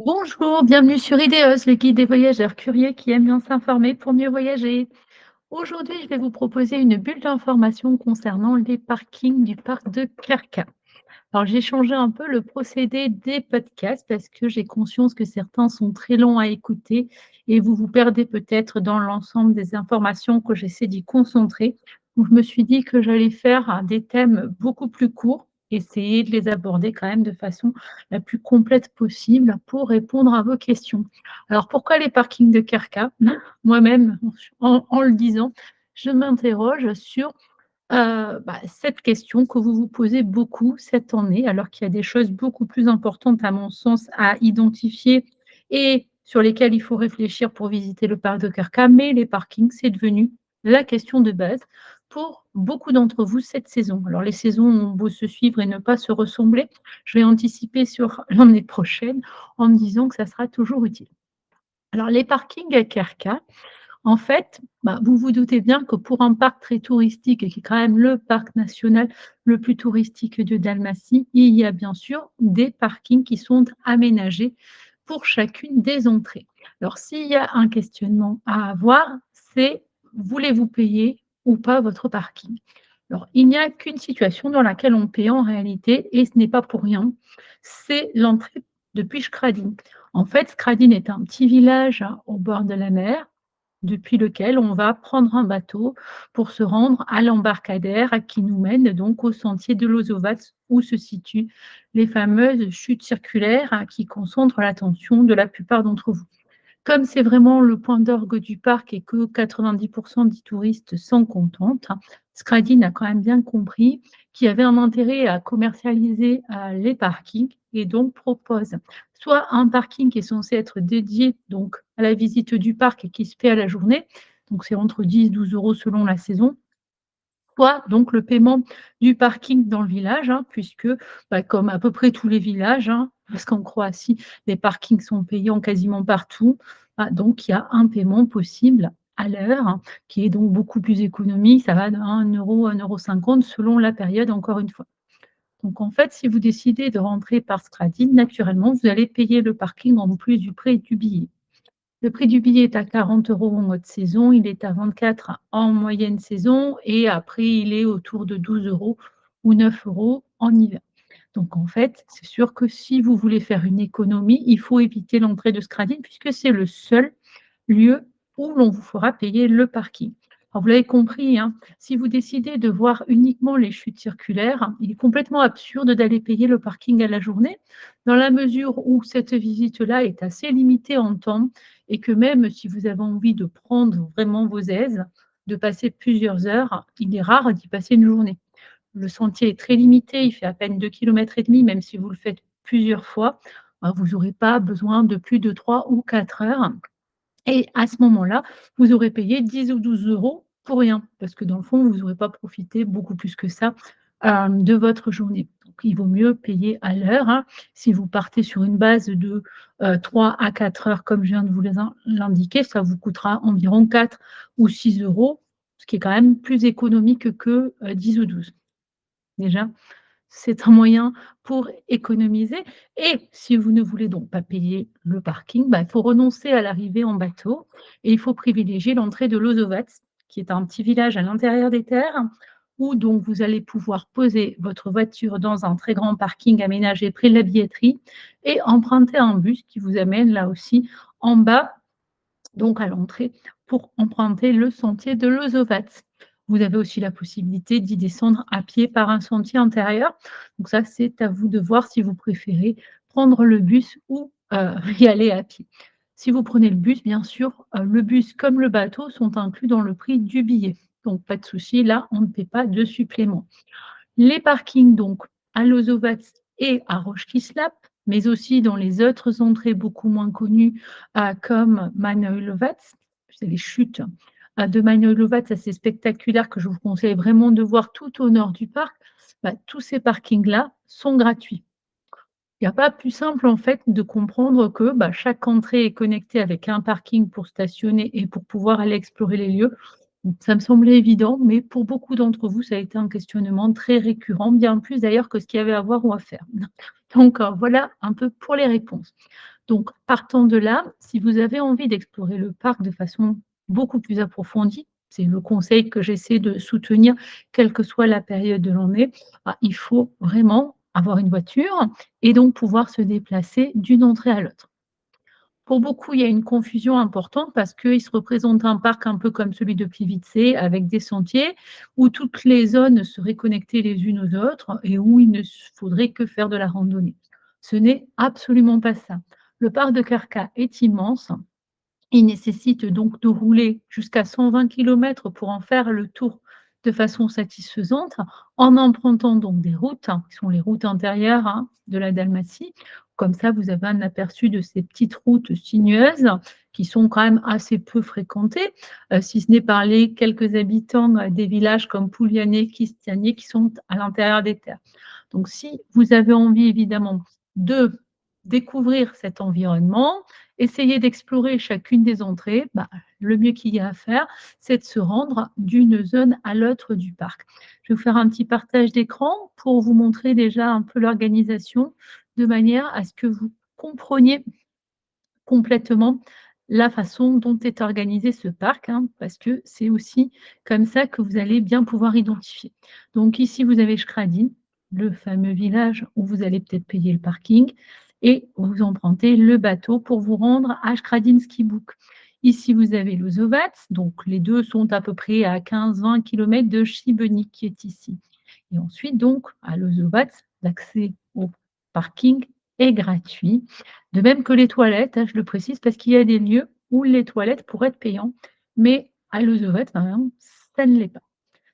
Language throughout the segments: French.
Bonjour, bienvenue sur Ideos, le guide des voyageurs curieux qui aiment bien s'informer pour mieux voyager. Aujourd'hui, je vais vous proposer une bulle d'information concernant les parkings du parc de Kerka. Alors, j'ai changé un peu le procédé des podcasts parce que j'ai conscience que certains sont très longs à écouter et vous vous perdez peut-être dans l'ensemble des informations que j'essaie d'y concentrer. Donc, je me suis dit que j'allais faire des thèmes beaucoup plus courts, essayer de les aborder quand même de façon la plus complète possible pour répondre à vos questions. Alors, pourquoi les parkings de Kerka? Moi-même, en le disant, je m'interroge sur cette question que vous vous posez beaucoup cette année, alors qu'il y a des choses beaucoup plus importantes, à mon sens, à identifier et sur lesquelles il faut réfléchir pour visiter le parc de Kerka, mais les parkings, c'est devenu la question de base pour beaucoup d'entre vous cette saison. Alors les saisons ont beau se suivre et ne pas se ressembler, je vais anticiper sur l'année prochaine en me disant que ça sera toujours utile. Alors les parkings à Kerka, en fait, vous vous doutez bien que pour un parc très touristique et qui est quand même le parc national le plus touristique de Dalmatie, il y a bien sûr des parkings qui sont aménagés pour chacune des entrées. Alors s'il y a un questionnement à avoir, c'est: voulez-vous payer ou pas votre parking? Alors il n'y a qu'une situation dans laquelle on paie en réalité et ce n'est pas pour rien, c'est l'entrée depuis Skradin. En fait, Skradin est un petit village au bord de la mer depuis lequel on va prendre un bateau pour se rendre à l'embarcadère qui nous mène donc au sentier de Lozovac où se situent les fameuses chutes circulaires qui concentrent l'attention de la plupart d'entre vous. Comme c'est vraiment le point d'orgue du parc et que 90 des touristes s'en contentent, Skradin a quand même bien compris qu'il y avait un intérêt à commercialiser les parkings et donc propose soit un parking qui est censé être dédié donc à la visite du parc et qui se fait à la journée, donc c'est entre 10 et 12 € selon la saison, soit donc le paiement du parking dans le village, puisque, comme à peu près tous les villages, parce qu'en Croatie, les parkings sont payants quasiment partout, donc il y a un paiement possible à l'heure, qui est donc beaucoup plus économique. Ça va de 1 € à 1,50 € selon la période, encore une fois. Donc en fait, si vous décidez de rentrer par Skradin, naturellement, vous allez payer le parking en plus du prix du billet. Le prix du billet est à 40 € en haute saison, il est à 24 en moyenne saison et après il est autour de 12 € ou 9 € en hiver. Donc en fait, c'est sûr que si vous voulez faire une économie, il faut éviter l'entrée de Skradin puisque c'est le seul lieu où l'on vous fera payer le parking. Alors vous l'avez compris, si vous décidez de voir uniquement les chutes circulaires, il est complètement absurde d'aller payer le parking à la journée, dans la mesure où cette visite-là est assez limitée en temps et que même si vous avez envie de prendre vraiment vos aises, de passer plusieurs heures, il est rare d'y passer une journée. Le sentier est très limité, il fait à peine 2,5 km, même si vous le faites plusieurs fois, vous n'aurez pas besoin de plus de 3 ou 4 heures et à ce moment-là, vous aurez payé 10 ou 12 € pour rien, parce que dans le fond, vous n'aurez pas profité beaucoup plus que ça, de votre journée. Donc il vaut mieux payer à l'heure, Si vous partez sur une base de, 3 à 4 heures comme je viens de vous l'indiquer, ça vous coûtera environ 4 ou 6 €, ce qui est quand même plus économique que, 10 ou 12. Déjà, c'est un moyen pour économiser et si vous ne voulez donc pas payer le parking, il faut renoncer à l'arrivée en bateau et il faut privilégier l'entrée de Lozovac, qui est un petit village à l'intérieur des terres, où donc vous allez pouvoir poser votre voiture dans un très grand parking aménagé près de la billetterie et emprunter un bus qui vous amène là aussi en bas, donc à l'entrée, pour emprunter le sentier de Lozovac. Vous avez aussi la possibilité d'y descendre à pied par un sentier intérieur. Donc ça, c'est à vous de voir si vous préférez prendre le bus ou y aller à pied. Si vous prenez le bus, bien sûr, le bus comme le bateau sont inclus dans le prix du billet. Donc pas de souci, là, on ne paie pas de supplément. Les parkings donc à Lozovac et à Rochkislapp, mais aussi dans les autres entrées beaucoup moins connues, comme Manojlovac. C'est les chutes, de Manojlovac assez spectaculaires que je vous conseille vraiment de voir tout au nord du parc. Tous ces parkings-là sont gratuits. Il n'y a pas plus simple en fait de comprendre que, chaque entrée est connectée avec un parking pour stationner et pour pouvoir aller explorer les lieux. Donc ça me semblait évident, mais pour beaucoup d'entre vous, ça a été un questionnement très récurrent, bien plus d'ailleurs que ce qu'il y avait à voir ou à faire. Donc voilà un peu pour les réponses. Donc, partant de là, si vous avez envie d'explorer le parc de façon beaucoup plus approfondie, c'est le conseil que j'essaie de soutenir, quelle que soit la période de l'année, il faut vraiment avoir une voiture et donc pouvoir se déplacer d'une entrée à l'autre. Pour beaucoup, il y a une confusion importante parce qu'il se représente un parc un peu comme celui de Plivitsé avec des sentiers où toutes les zones seraient connectées les unes aux autres et où il ne faudrait que faire de la randonnée. Ce n'est absolument pas ça. Le parc de Carca est immense. Il nécessite donc de rouler jusqu'à 120 kilomètres pour en faire le tour de façon satisfaisante, en empruntant donc des routes, qui sont les routes intérieures, de la Dalmatie. Comme ça, vous avez un aperçu de ces petites routes sinueuses qui sont quand même assez peu fréquentées, si ce n'est par les quelques habitants, des villages comme Pouliané, Kistiané qui sont à l'intérieur des terres. Donc si vous avez envie évidemment de découvrir cet environnement, essayer d'explorer chacune des entrées, le mieux qu'il y a à faire, c'est de se rendre d'une zone à l'autre du parc. Je vais vous faire un petit partage d'écran pour vous montrer déjà un peu l'organisation, de manière à ce que vous compreniez complètement la façon dont est organisé ce parc, parce que c'est aussi comme ça que vous allez bien pouvoir identifier. Donc ici, vous avez Schradin, le fameux village où vous allez peut-être payer le parking et vous empruntez le bateau pour vous rendre à Schradin Ski Book. Ici, vous avez Lozovac, donc les deux sont à peu près à 15-20 km de Šibenik qui est ici. Et ensuite, donc, à Lozovac, l'accès au parking est gratuit. De même que les toilettes, je le précise parce qu'il y a des lieux où les toilettes pourraient être payantes, mais à Lozovac, par exemple, ça ne l'est pas.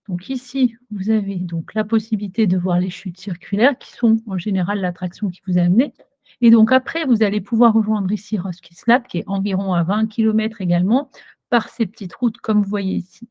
Donc ici, vous avez donc la possibilité de voir les chutes circulaires qui sont en général l'attraction qui vous a amené. Et donc après, vous allez pouvoir rejoindre ici Roskilde, qui est environ à 20 km également, par ces petites routes comme vous voyez ici.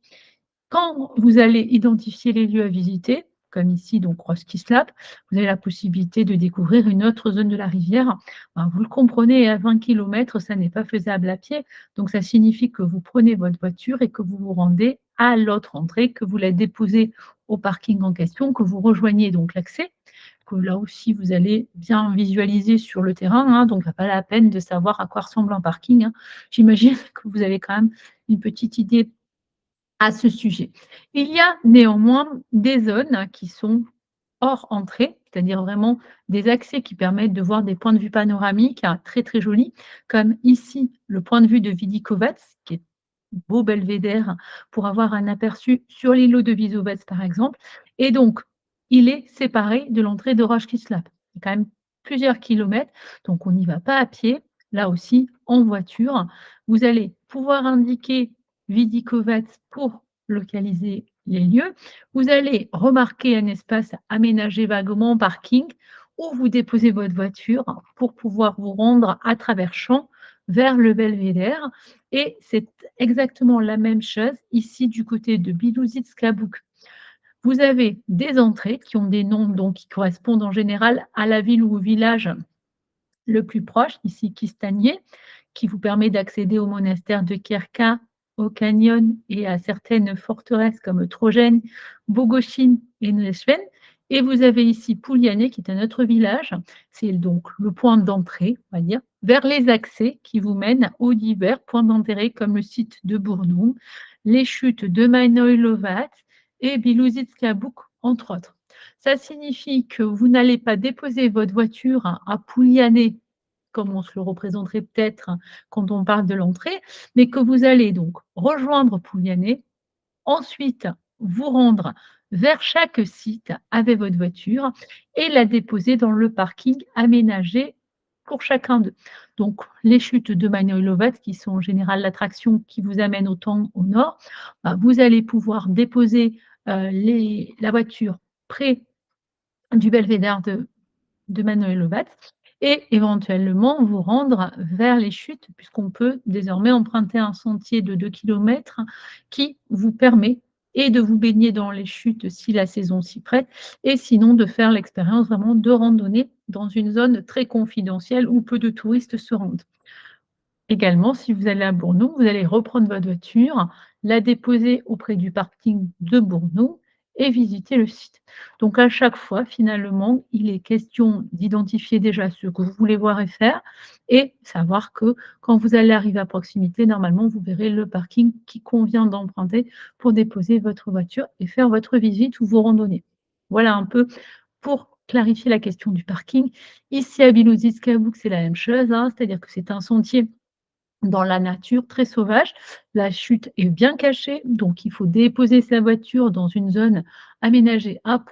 Quand vous allez identifier les lieux à visiter, comme ici, donc Roskilde, vous avez la possibilité de découvrir une autre zone de la rivière. Vous le comprenez, à 20 km, ça n'est pas faisable à pied. Donc, ça signifie que vous prenez votre voiture et que vous vous rendez à l'autre entrée, que vous la déposez au parking en question, que vous rejoignez donc l'accès, que là aussi, vous allez bien visualiser sur le terrain. Donc, il n'y a pas la peine de savoir à quoi ressemble un parking. J'imagine que vous avez quand même une petite idée à ce sujet. Il y a néanmoins des zones qui sont hors entrée, c'est-à-dire vraiment des accès qui permettent de voir des points de vue panoramiques très, très jolis, comme ici le point de vue de Vidikovac, qui est un beau belvédère pour avoir un aperçu sur l'îlot de Vizovac, par exemple. Et donc, il est séparé de l'entrée de Rochkislav. C'est quand même plusieurs kilomètres, donc on n'y va pas à pied, là aussi en voiture. Vous allez pouvoir indiquer Vidikovac pour localiser les lieux. Vous allez remarquer un espace aménagé vaguement en parking où vous déposez votre voiture pour pouvoir vous rendre à travers champs vers le belvédère. Et c'est exactement la même chose ici du côté de Bilouzitz-Kabouk. Vous avez des entrées qui ont des noms donc, qui correspondent en général à la ville ou au village le plus proche, ici Kistanier, qui vous permet d'accéder au monastère de Kirka, au canyon et à certaines forteresses comme Trojane, Bogochine et Nesven. Et vous avez ici Pouliané, qui est un autre village. C'est donc le point d'entrée, on va dire, vers les accès qui vous mènent aux divers points d'intérêt comme le site de Bournoum, les chutes de Manoilovat et Bilouzitz-Kabouk, entre autres. Ça signifie que vous n'allez pas déposer votre voiture à Pouliané, comme on se le représenterait peut-être quand on parle de l'entrée, mais que vous allez donc rejoindre Pouliané, ensuite vous rendre vers chaque site avec votre voiture et la déposer dans le parking aménagé pour chacun d'eux. Donc, les chutes de Manojlovat, qui sont en général l'attraction qui vous amène autant au nord, vous allez pouvoir déposer la voiture près du belvédère de Manojlovat et éventuellement vous rendre vers les chutes, puisqu'on peut désormais emprunter un sentier de 2 kilomètres qui vous permet et de vous baigner dans les chutes si la saison s'y prête, et sinon de faire l'expérience vraiment de randonnée dans une zone très confidentielle où peu de touristes se rendent. Également, si vous allez à Bournou, vous allez reprendre votre voiture, la déposer auprès du parking de Bournou et visiter le site. Donc à chaque fois, finalement, il est question d'identifier déjà ce que vous voulez voir et faire et savoir que quand vous allez arriver à proximité, normalement, vous verrez le parking qui convient d'emprunter pour déposer votre voiture et faire votre visite ou vos randonnées. Voilà un peu pour clarifier la question du parking. Ici à Bilouzid-Scabouk, c'est la même chose, hein, c'est-à-dire que c'est un sentier dans la nature, très sauvage. La chute est bien cachée, donc il faut déposer sa voiture dans une zone aménagée à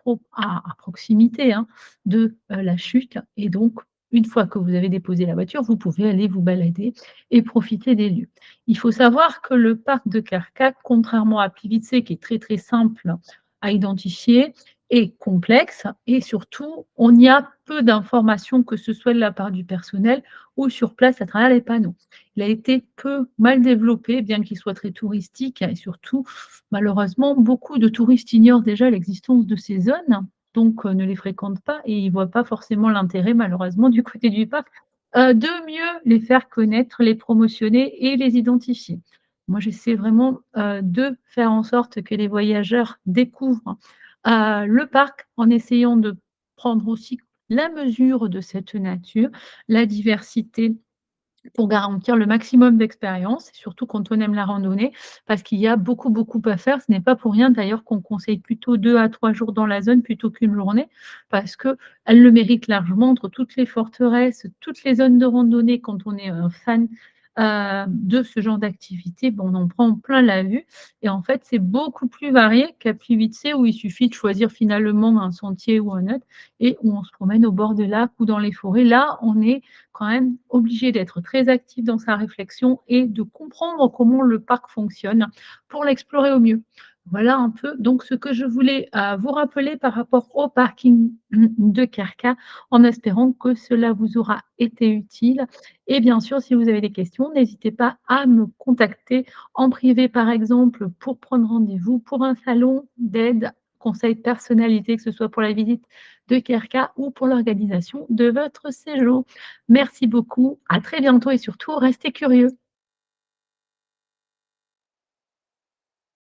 proximité, hein, de, la chute et donc une fois que vous avez déposé la voiture, vous pouvez aller vous balader et profiter des lieux. Il faut savoir que le parc de Carcac, contrairement à Plivice qui est très, très simple à identifier, est complexe et surtout, on y a peu d'informations, que ce soit de la part du personnel ou sur place à travers les panneaux. Il a été peu mal développé, bien qu'il soit très touristique et surtout, malheureusement, beaucoup de touristes ignorent déjà l'existence de ces zones, donc ne les fréquentent pas et ils ne voient pas forcément l'intérêt, malheureusement, du côté du parc, de mieux les faire connaître, les promotionner et les identifier. Moi, j'essaie vraiment, de faire en sorte que les voyageurs découvrent, le parc en essayant de prendre aussi la mesure de cette nature, la diversité pour garantir le maximum d'expérience, surtout quand on aime la randonnée, parce qu'il y a beaucoup, beaucoup à faire. Ce n'est pas pour rien d'ailleurs qu'on conseille plutôt 2 à 3 jours dans la zone plutôt qu'une journée, parce qu'elle le mérite largement entre toutes les forteresses, toutes les zones de randonnée quand on est un fan, de ce genre d'activité, ben, on en prend plein la vue et en fait, c'est beaucoup plus varié qu'à Plivice où il suffit de choisir finalement un sentier ou un autre et où on se promène au bord de lac ou dans les forêts. Là, on est quand même obligé d'être très actif dans sa réflexion et de comprendre comment le parc fonctionne pour l'explorer au mieux. Voilà un peu donc ce que je voulais, vous rappeler par rapport au parking de Carca, en espérant que cela vous aura été utile et bien sûr, si vous avez des questions, n'hésitez pas à me contacter en privé, par exemple, pour prendre rendez-vous pour un salon d'aide, conseils personnalisés, que ce soit pour la visite de Kerka ou pour l'organisation de votre séjour. Merci beaucoup, à très bientôt et surtout restez curieux.